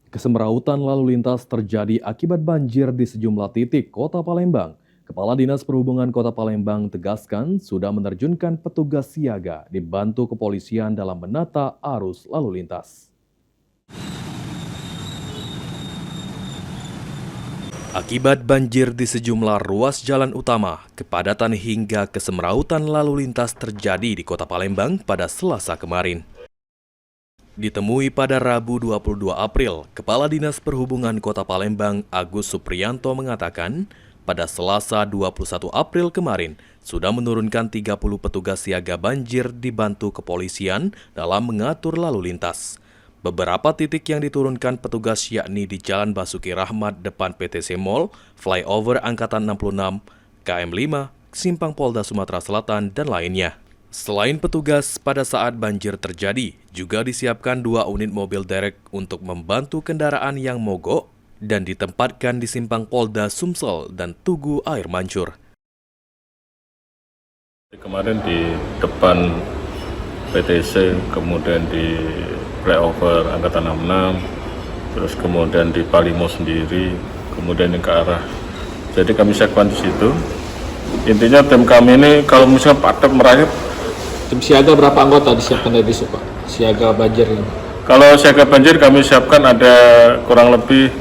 Kesemrautan lalu lintas terjadi akibat banjir di sejumlah titik Kota Palembang. Kepala Dinas Perhubungan Kota Palembang tegaskan sudah menerjunkan petugas siaga dibantu kepolisian dalam menata arus lalu lintas. Akibat banjir di sejumlah ruas jalan utama, kepadatan hingga kesemrautan lalu lintas terjadi di Kota Palembang pada Selasa kemarin. Ditemui pada Rabu 22 April, Kepala Dinas Perhubungan Kota Palembang Agus Supriyanto mengatakan, pada Selasa 21 April kemarin sudah menurunkan 30 petugas siaga banjir dibantu kepolisian dalam mengatur lalu lintas. Beberapa titik yang diturunkan petugas yakni di Jalan Basuki Rahmat depan PTC Mall, Flyover Angkatan 66, KM 5, Simpang Polda Sumatera Selatan, dan lainnya. Selain petugas, pada saat banjir terjadi, juga disiapkan 2 unit mobil derek untuk membantu kendaraan yang mogok dan ditempatkan di Simpang Polda Sumsel dan Tugu Air Mancur. Kemarin di depan PTC, kemudian di Flyover Angkatan 66, terus kemudian di Palimo sendiri, kemudian ke arah. Jadi kami siapkan di situ. Intinya tim kami ini kalau misalnya padat merayap. Tim siaga berapa anggota disiapkan dari situ, Pak? Siaga banjir ini? Kalau siaga banjir kami siapkan ada kurang lebih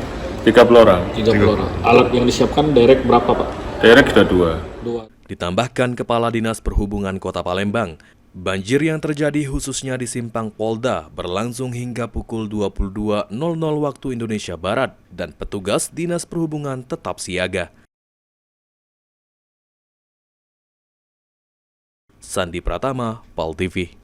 30 orang. 30 orang. Alat yang disiapkan derek berapa, Pak? Derek sudah 2. Ditambahkan Kepala Dinas Perhubungan Kota Palembang, banjir yang terjadi khususnya di Simpang Polda berlangsung hingga pukul 22.00 waktu Indonesia Barat dan petugas Dinas Perhubungan tetap siaga. Sandi Pratama, PAL TV.